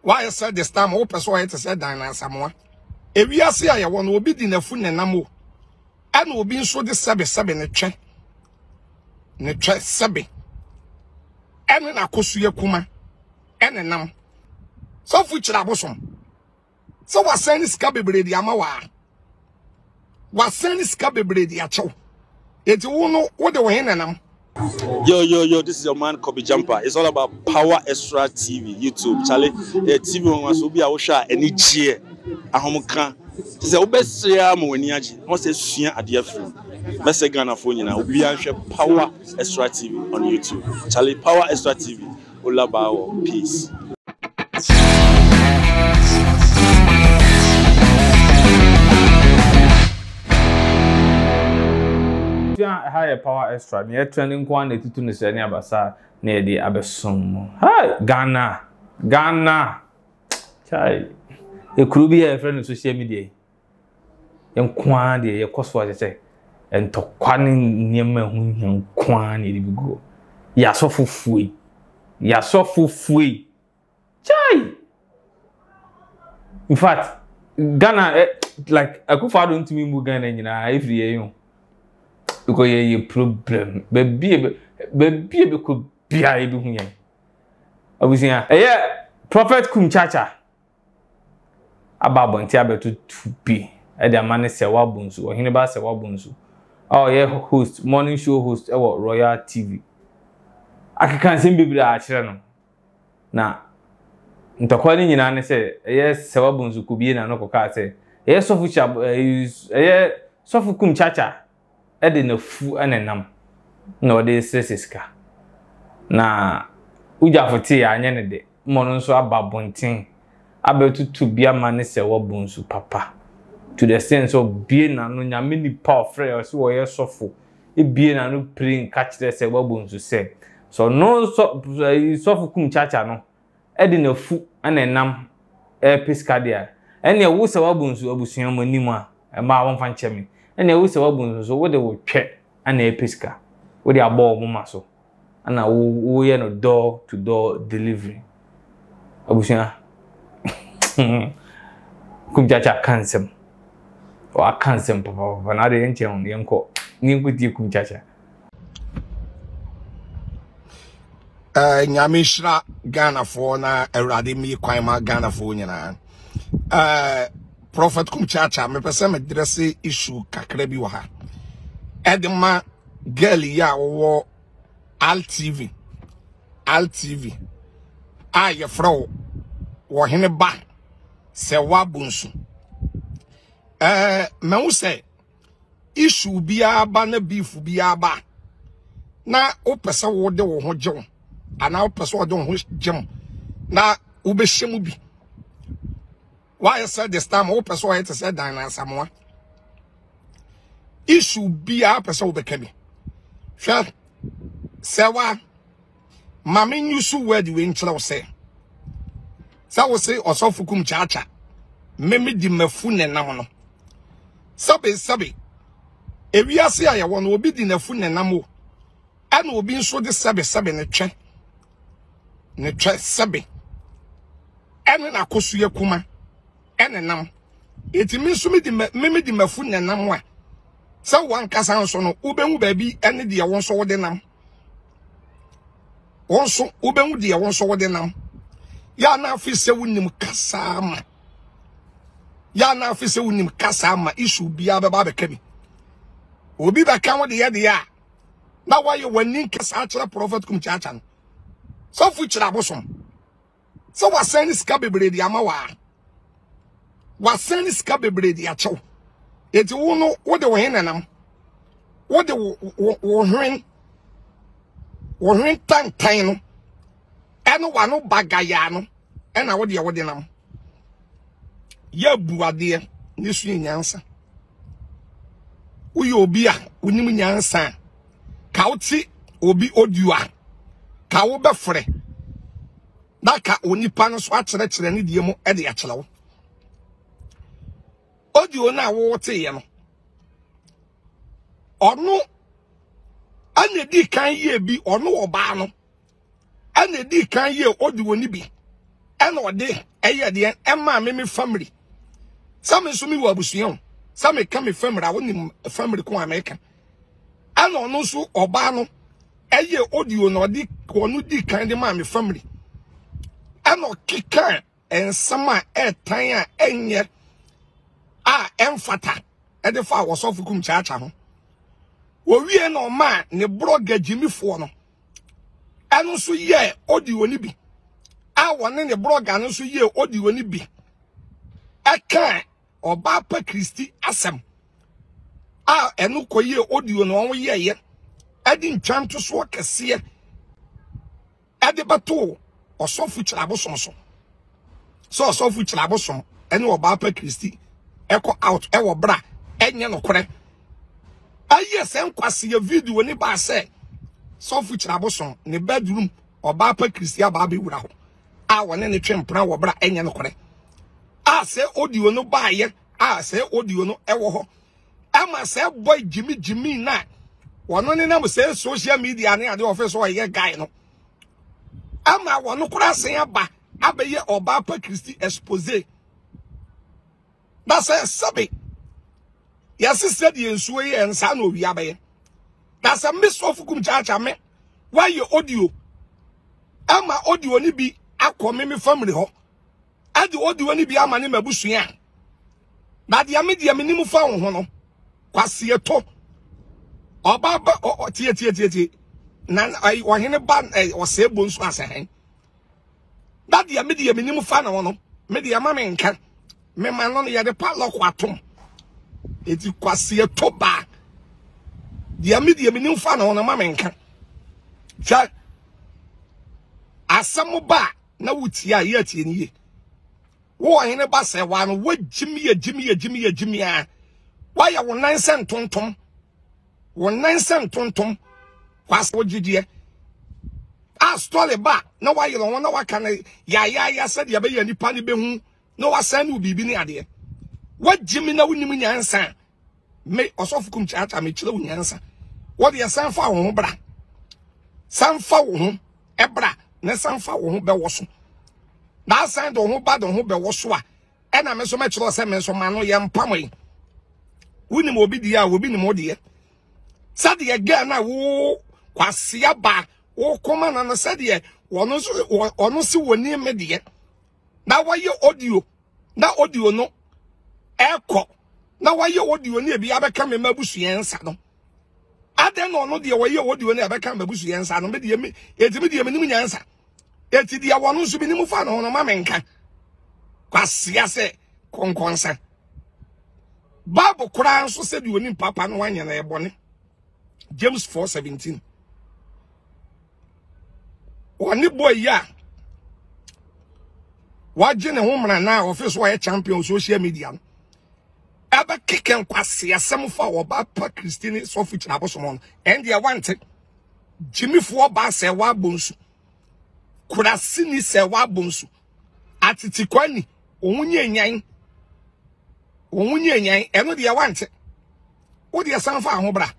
Why said this time o person why to say dan na samoa e wiase a ye wo no obi di nafu nenam o ana obi nso de sebe ne twe sebe ene na kosu yakuma ene nam so fu kira bosom so wasan ska bebre di ama wasan ska bebre di achew eti wo no wo de wo he nenam. Yo, this is your man Kobe Jumper. It's all about Power Extra TV, YouTube. Charlie, TV on so be a washa any cheer. Ahomuka. Say obesia mo wani agi. Won say sua ade afru. Message Ghana phone nyina obi an hwe Power Extra TV on YouTube. Charlie, Power Extra TV. Olabawo. Peace. Higher Power Extra. Near trending one to Tunisia Abasa near the Abesom. Hi, Ghana. Chai. You could be a friend of social media. Young Kwandi, your cost was say, and to Kwanin near me whom Kwani go. Ya so fui. Chai. In fact, Ghana, like, I could follow into me Ghana every year. Because ye problem baby could be a be I was saying Prophet Kumchacha about Bontiabe to be at the man Serwa Bonsu Oheneba Serwa Bonsu. Oh yeah, host morning show host Royal TV. I can't see people actually na ntokwani nyina ne say yes Serwa Bonsu could be na no koka say yes Sofu Kumchacha ede na fu anenam na ode sesiska na ujafote ya anye ne de mono nso ababonten abetutu bia mane se wo bonsu papa to the sense of bie na no nyame ni power free so wo ye sofo e bie na no prin catch the se wo bonsu se so no Sofu Kumchacha no ede na fu anenam piska dia ene wo se wo bonsu abusuan manim a ma won fa nchemi ene wo se wabun so wo de wo twe ana episka wo de abo mo maso ana wo ye no door to door delivery abusia Kumchacha cancel o cancel papa na de enche on yenko ni nkuti Kumchacha Nyame xtra Ghana for na Awurade mi kwan ma Ghana for nyina Prophet Kumchacha me pese me dresse issue kakra bi wa ha edema girl ya wo Al TV ye fro Oheneba Serwa Bonsu me wo say issue bia ba na beef bia ba na o pese wo de wo ho gye ana o pese wo de wo ho gye na wo be hyemu bi. Why I said this time, all person why to say dan na samoa. Issue be a person will become. Sure. Serwa. Mami nyusu word we nchira say. Sa wo say Prophet Kumchacha. Memi di mafu nenam no. Sabe. E wiase a ye wo no obi di nafu nenam o. Ana obi nso de sebe ne twe. Ne twe sebe. Ene na kosu yakuma. Enenam eti minsumi di memi di mafu nenam wa sa wan kasa nso no ubenwu baabi ene de ye so wode nam wonso ubenwu de ye wonso wode nam ya na afise wunim kasa ma isu bia beba be kabi obi ba kan wode ye de ya na waye wani kasa akira Prophet Kumchacha so fu kira bosom so wasan ska bebre di ama wa wasan ska bebre di achew eti wo no wo de wo henanam wo de wo hwen tantan no eno wa no bagaya no ena wo de nam ya buade ni su nyansa uyo obi a unim nyansa ka oti obi odua ka wo befre na ka onipa no so akere ne die mu e de akere wo audio na wo te ye no onu anedi kan ye bi onu oba no anedi kan ye audio ni bi and or day, the Emma Mimi family. Some is me were busion, some may come a family, I wouldn't a family co American. And on also Obano, audio no dick or no dick kind of mammy family. And no kicker and summer tanya and yet emphata at the far was off Kumchacha. We no man ne broga Jimmy Fono. And also ye audio ni bi. I want any broga and also ye audio ni bi. I can't or Bapa Christi Assam. And no ye audio no ye. I didn't try to swak a seer at the bateau or so future abosom. So future abosom and no Bapa Christi. Echo out our bra and no correct. I yes, and quasi a video when it say so future abosom in the bedroom or Bapa Christia Baby Woodhouse. I want any trim brown or bra and no correct. I say audio no buy yet. I say audio no ever. I must say boy Jimmy na. One only number say social media near the office or a guy no. I'm a one no class say ba abe or Bapa Christi expose. That's a subby. Yes, said the sway and son of Yabe. That's a miss of Kumchacha me. Why your audio? I'm my audio ni be a me family ho. I do audio ni be a man in my bush ya. But the media minimum found one. Quasi a top. Or Baba or tia. Nan I want in a band or say Bonsu as a hand. That the media minimum fan on media mamma can. Me man ya the padlock watum. It is quasi a top bar. The media minimum fan on a mamma can. Chat. As some bar, no would yet in ye. War in a bus, one word Jimmy. Why are 1 cent tonton? 1 cent tonton. Quas what you I stole a bar. No, why you don't know what can I? Ya said ya be any panny be. No, I send you be near there. What Jimmy no winning answer? May also Kumchacha me chill answer. What your son for home, bra? Some for home, ebra, ne some for home be was. Now send on who bad on who be was. And I'm so much lost and so man, yam pammy. Winning will be the will be the more dear. Said the again, I woo, quasia ba, oh, come on, and said ye, or no, see one near me dear. Now why you audio? Now audio no echo. Now why you audio near be able come in Mabusi and Saddle? I don't know the way you audio never come Mabusi and Saddle. It's a medium answer. It's the one who's been moved on a mamenka. Quasia say, conconsa. Bible Quran so said you need Papa and wine and a bonnet. James 4:17. One boy, ya. Watching a woman now, office wire champion social media. Ever kicking quasi some for Bapa Christine Sophie Chabosomon, and they wanted Jimmy for Serwa Bonsu. Could have seen Serwa Bonsu at Tikwani, Unye, and what they wanted. What do you sound for, Hobra?